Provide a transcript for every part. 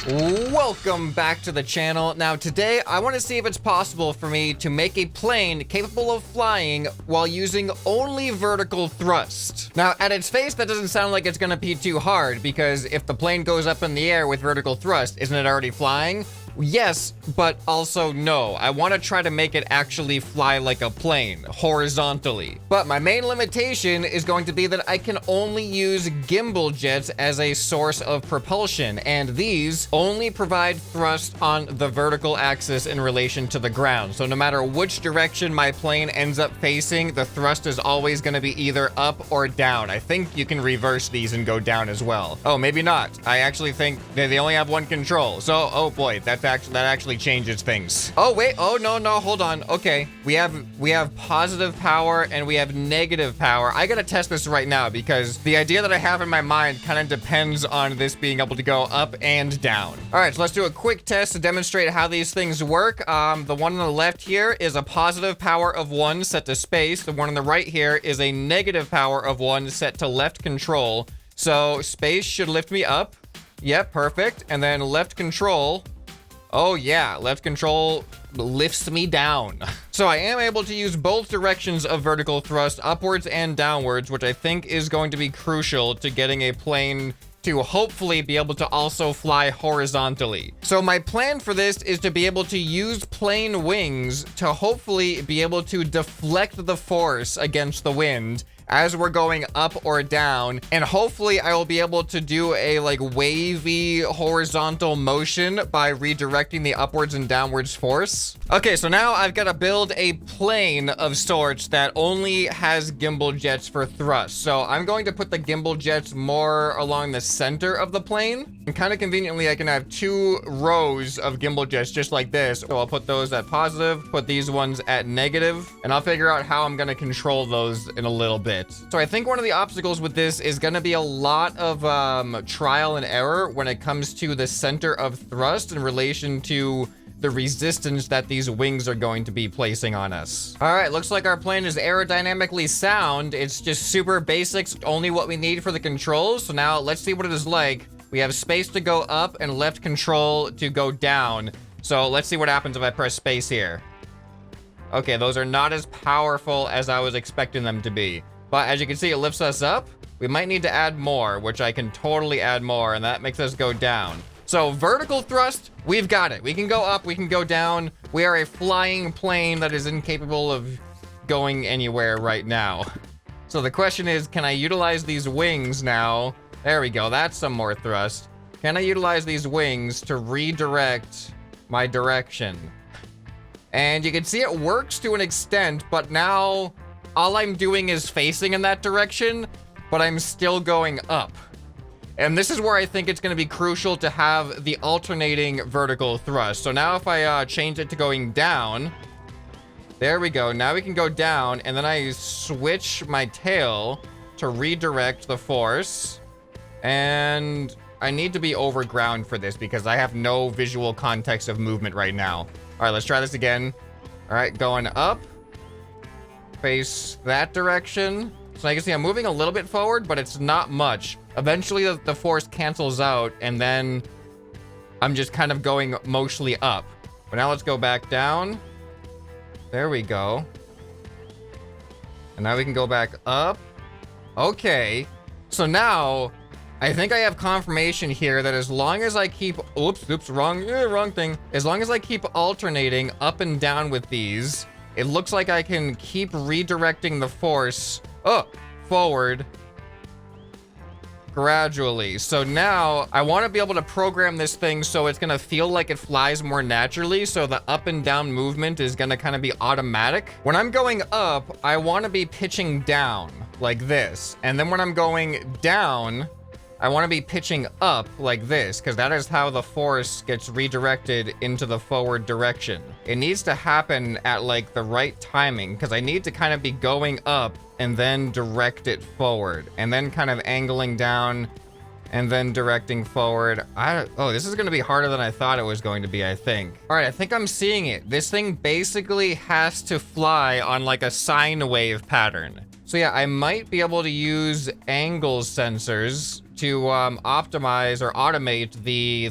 Welcome back to the channel. Now today I want to see if it's possible for me to make a plane capable of flying while using only vertical thrust. Now at its face that doesn't sound like it's gonna be too hard, because if the plane goes up in the air with vertical thrust, isn't it already flying? Yes, but also no. I want to try to make it actually fly like a plane, horizontally. But my main limitation is going to be that I can only use gimbal jets as a source of propulsion, and these only provide thrust on the vertical axis in relation to the ground. So no matter which direction my plane ends up facing, the thrust is always going to be either up or down. I think you can reverse these and go down as well. Oh, maybe not. I actually think they only have one control. So, oh boy, that actually changes things. Oh wait, oh no, hold on. Okay, we have positive power and we have negative power. I gotta test this right now because the idea that I have in my mind kind of depends on this being able to go up and down. All right, so let's do a quick test to demonstrate how these things work. The one on the left here is a positive power of 1 set to space. The one on the right here is a negative power of 1 set to left control. So space should lift me up. Yep, perfect. And then left control. Oh yeah, left control lifts me down. So I am able to use both directions of vertical thrust, upwards and downwards, which I think is going to be crucial to getting a plane to hopefully be able to also fly horizontally. So my plan for this is to be able to use plane wings to hopefully be able to deflect the force against the wind as we're going up or down, and hopefully I will be able to do a like wavy horizontal motion by redirecting the upwards and downwards force. Okay, so now I've got to build a plane of sorts that only has gimbal jets for thrust. So I'm going to put the gimbal jets more along the center of the plane, and kind of conveniently I can have 2 rows of gimbal jets just like this. So I'll put those at positive, put these ones at negative, and I'll figure out how I'm going to control those in a little bit. So I think one of the obstacles with this is going to be a lot of trial and error when it comes to the center of thrust in relation to the resistance that these wings are going to be placing on us. All right, looks like our plane is aerodynamically sound. It's just super basics, only what we need for the controls. So now let's see what it is like. We have space to go up and left control to go down. So let's see what happens if I press space here. Okay, those are not as powerful as I was expecting them to be. But as you can see, it lifts us up. We might need to add more, which I can totally add more, and that makes us go down. So vertical thrust, we've got it. We can go up, we can go down. We are a flying plane that is incapable of going anywhere right now. So the question is, can I utilize these wings now? There we go, that's some more thrust. Can I utilize these wings to redirect my direction? And you can see it works to an extent, but now all I'm doing is facing in that direction, but I'm still going up. And this is where I think it's going to be crucial to have the alternating vertical thrust. So now if I change it to going down, there we go. Now we can go down, and then I switch my tail to redirect the force. And I need to be over ground for this because I have no visual context of movement right now. All right, let's try this again. All right, going up. Face that direction. So I can see I'm moving a little bit forward, but it's not much. Eventually the force cancels out, and then I'm just kind of going mostly up. But now let's go back down. There we go. And now we can go back up. Okay. So now I think I have confirmation here that as long as I keep, wrong thing. As long as I keep alternating up and down with these, it looks like I can keep redirecting the force forward gradually. So now I want to be able to program this thing so it's going to feel like it flies more naturally. So the up and down movement is going to kind of be automatic. When I'm going up, I want to be pitching down like this. And then when I'm going down, I want to be pitching up like this, because that is how the force gets redirected into the forward direction. It needs to happen at like the right timing, because I need to kind of be going up and then direct it forward, and then kind of angling down and then directing forward. Oh, this is going to be harder than I thought it was going to be, I think. All right, I think I'm seeing it. This thing basically has to fly on like a sine wave pattern. So yeah, I might be able to use angle sensors to optimize or automate the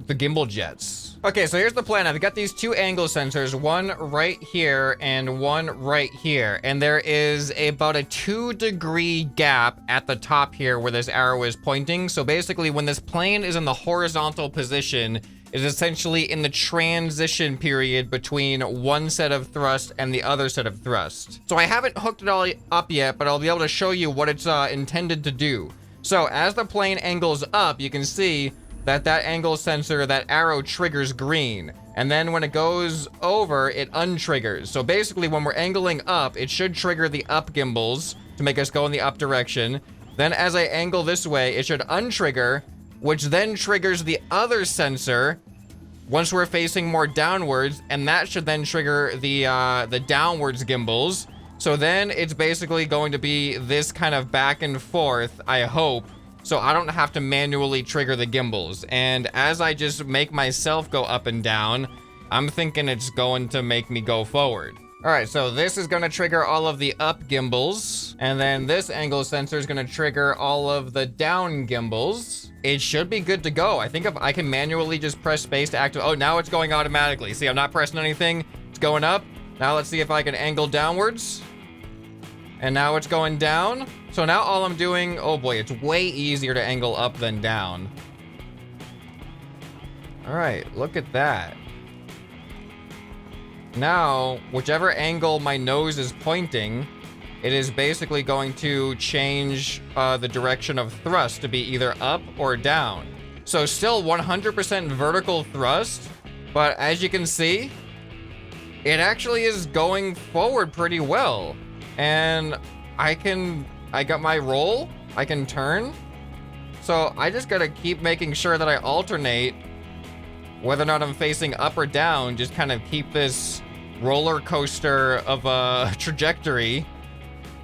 the Gimbal Jets. Okay, so here's the plan. I've got these 2 angle sensors, one right here and one right here. And there is about a 2-degree gap at the top here where this arrow is pointing. So basically when this plane is in the horizontal position, is essentially in the transition period between one set of thrust and the other set of thrust. So I haven't hooked it all up yet, but I'll be able to show you what it's intended to do. So as the plane angles up, you can see that angle sensor, that arrow triggers green. And then when it goes over, it untriggers. So basically when we're angling up, it should trigger the up gimbals to make us go in the up direction. Then as I angle this way, it should untrigger, which then triggers the other sensor once we're facing more downwards, and that should then trigger the downwards gimbals. So then it's basically going to be this kind of back and forth, I hope, so I don't have to manually trigger the gimbals. And as I just make myself go up and down, I'm thinking it's going to make me go forward. All right, so this is gonna trigger all of the up gimbals, and then this angle sensor is gonna trigger all of the down gimbals. It should be good to go. I think if I can manually just press space to activate. Oh, now it's going automatically. See, I'm not pressing anything. It's going up. Now let's see if I can angle downwards. And now it's going down. So now all I'm doing, oh boy, it's way easier to angle up than down. All right, look at that. Now, whichever angle my nose is pointing, it is basically going to change the direction of thrust to be either up or down. So still 100% vertical thrust, but as you can see, it actually is going forward pretty well. And I got my roll, I can turn. So I just gotta keep making sure that I alternate whether or not I'm facing up or down, just kind of keep this roller coaster of a trajectory,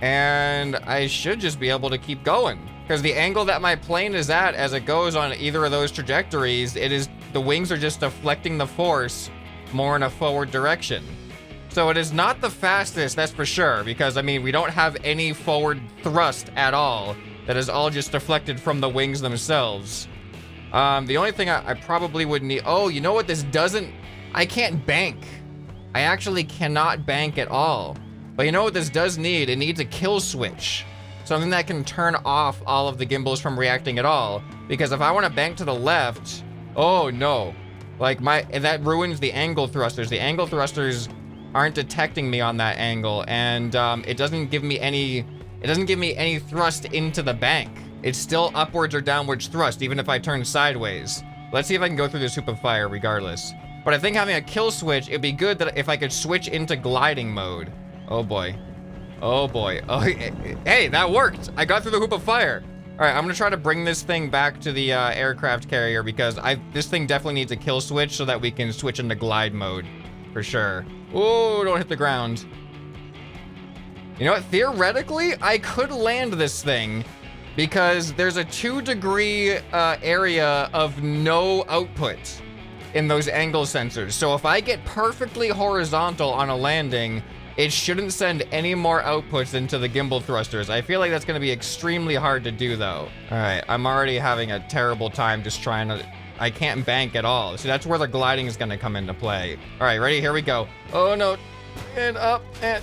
and I should just be able to keep going. Because the angle that my plane is at as it goes on either of those trajectories, the wings are just deflecting the force more in a forward direction. So it is not the fastest, that's for sure, because I mean, we don't have any forward thrust at all. That is all just deflected from the wings themselves. The only thing I probably would need, oh, you know what this doesn't, I can't bank. I actually cannot bank at all. But you know what this does need? It needs a kill switch. Something that can turn off all of the gimbals from reacting at all. Because if I want to bank to the left, oh no. Like that ruins the angle thrusters. The angle thrusters aren't detecting me on that angle, and it doesn't give me any thrust into the bank. It's still upwards or downwards thrust, even if I turn sideways. Let's see if I can go through this hoop of fire regardless. But I think having a kill switch, it'd be good that if I could switch into gliding mode. Oh boy. Oh boy. Oh, hey, that worked. I got through the hoop of fire. All right, I'm gonna try to bring this thing back to the aircraft carrier because this thing definitely needs a kill switch so that we can switch into glide mode for sure. Oh, don't hit the ground. You know what? Theoretically, I could land this thing because there's a 2-degree area of no output in those angle sensors. So if I get perfectly horizontal on a landing, it shouldn't send any more outputs into the gimbal thrusters. I feel like that's gonna be extremely hard to do though. All right, I'm already having a terrible time just trying to, I can't bank at all. See, that's where the gliding is gonna come into play. All right, ready? Here we go. Oh no, and up, and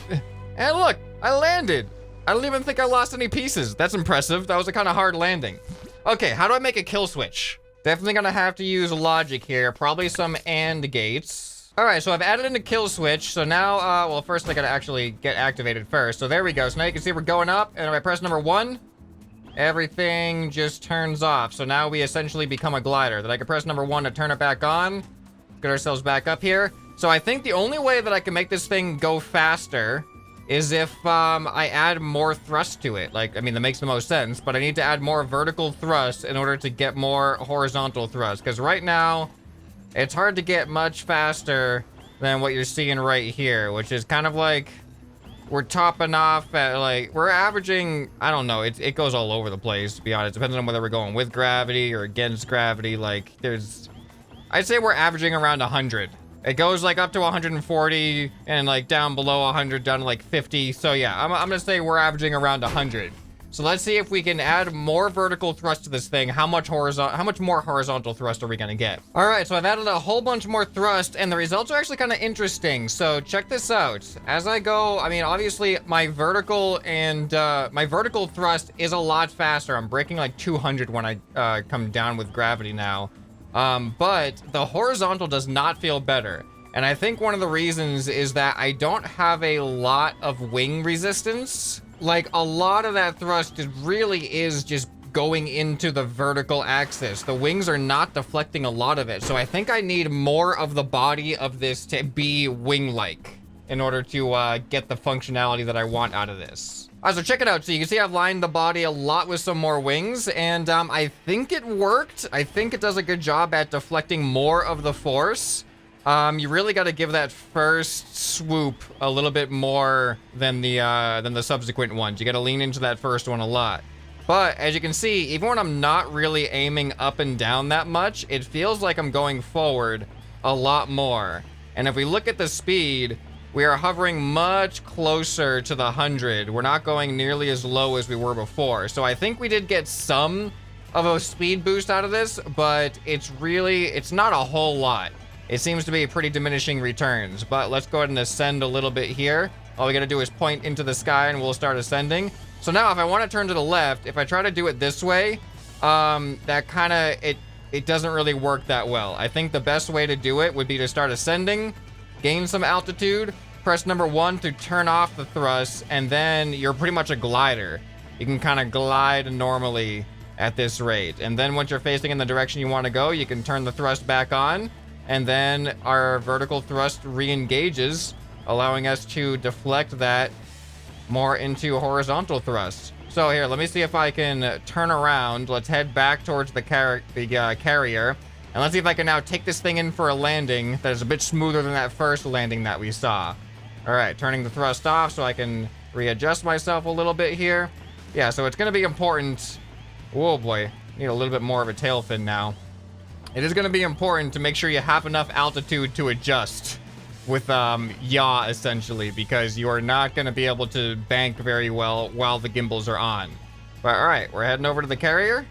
look, I landed. I don't even think I lost any pieces. That's impressive. That was a kind of hard landing. Okay, how do I make a kill switch? Definitely gonna have to use logic here. Probably some AND gates. All right, so I've added in a kill switch. So now, well, first I gotta actually get activated first. So there we go. So now you can see we're going up, and if I press number 1, everything just turns off. So now we essentially become a glider. Then I can press number 1 to turn it back on. Get ourselves back up here. So I think the only way that I can make this thing go faster is if I add more thrust to it. Like, I mean, that makes the most sense, but I need to add more vertical thrust in order to get more horizontal thrust. Because right now, it's hard to get much faster than what you're seeing right here, which is kind of like we're topping off at, like, we're averaging, I don't know, it goes all over the place, to be honest. Depends on whether we're going with gravity or against gravity. Like, I'd say we're averaging around 100. It goes like up to 140 and like down below 100, down to like 50. So yeah, I'm gonna say we're averaging around 100. So let's see if we can add more vertical thrust to this thing. How much more horizontal thrust are we gonna get? All right, so I've added a whole bunch more thrust, and the results are actually kind of interesting. So check this out. As I go, I mean, obviously my vertical thrust is a lot faster. I'm breaking like 200 when I come down with gravity now. But the horizontal does not feel better. And I think one of the reasons is that I don't have a lot of wing resistance. Like, a lot of that thrust really is just going into the vertical axis. The wings are not deflecting a lot of it. So I think I need more of the body of this to be wing-like in order to get the functionality that I want out of this. All right, so check it out. So you can see I've lined the body a lot with some more wings, and I think it worked. I think it does a good job at deflecting more of the force. You really got to give that first swoop a little bit more than the subsequent ones. You got to lean into that first one a lot. But as you can see, even when I'm not really aiming up and down that much, it feels like I'm going forward a lot more. And if we look at the speed, we are hovering much closer to the 100. We're not going nearly as low as we were before. So I think we did get some of a speed boost out of this, but it's not a whole lot. It seems to be pretty diminishing returns, but let's go ahead and ascend a little bit here. All we gotta do is point into the sky and we'll start ascending. So now if I want to turn to the left, if I try to do it this way, that kind of, it doesn't really work that well. I think the best way to do it would be to start ascending, gain some altitude, press number 1 to turn off the thrust, and then you're pretty much a glider. You can kind of glide normally at this rate. And then once you're facing in the direction you want to go, you can turn the thrust back on. And then our vertical thrust re-engages, allowing us to deflect that more into horizontal thrust. So here, let me see if I can turn around. Let's head back towards the carrier. And let's see if I can now take this thing in for a landing that is a bit smoother than that first landing that we saw. All right, turning the thrust off so I can readjust myself a little bit here. Yeah, so it's going to be important. Oh boy, need a little bit more of a tail fin now. It is going to be important to make sure you have enough altitude to adjust with yaw, essentially, because you are not going to be able to bank very well while the gimbals are on. But all right, we're heading over to the carrier.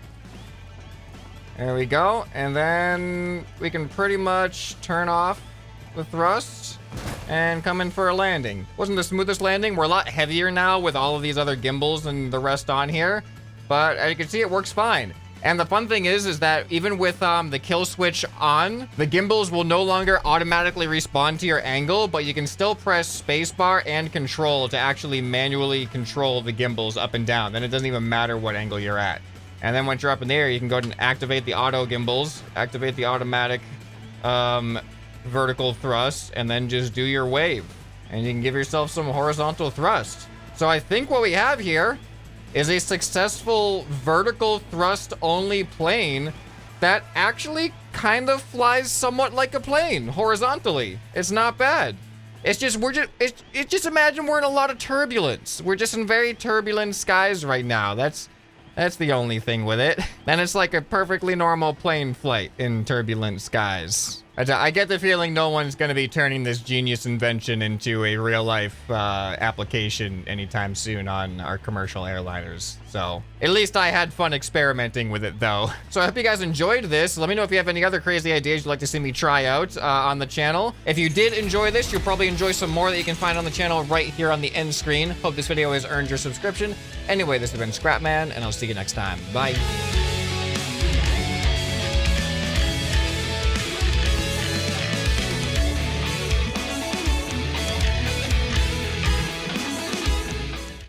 There we go. And then we can pretty much turn off the thrust and come in for a landing. Wasn't the smoothest landing. We're a lot heavier now with all of these other gimbals and the rest on here. But as you can see, it works fine. And the fun thing is that even with the kill switch on, the gimbals will no longer automatically respond to your angle, but you can still press spacebar and control to actually manually control the gimbals up and down. Then it doesn't even matter what angle you're at. And then once you're up in the air, you can go ahead and activate the auto gimbals, activate the automatic vertical thrust, and then just do your wave. And you can give yourself some horizontal thrust. So I think what we have here is a successful vertical thrust only plane that actually kind of flies somewhat like a plane horizontally. It's not bad. It's just just imagine we're in a lot of turbulence. We're just in very turbulent skies right now. That's the only thing with it. And it's like a perfectly normal plane flight in turbulent skies. I get the feeling no one's going to be turning this genius invention into a real-life application anytime soon on our commercial airliners. So at least I had fun experimenting with it, though. So I hope you guys enjoyed this. Let me know if you have any other crazy ideas you'd like to see me try out on the channel. If you did enjoy this, you'll probably enjoy some more that you can find on the channel right here on the end screen. Hope this video has earned your subscription. Anyway, this has been ScrapMan, and I'll see you next time. Bye.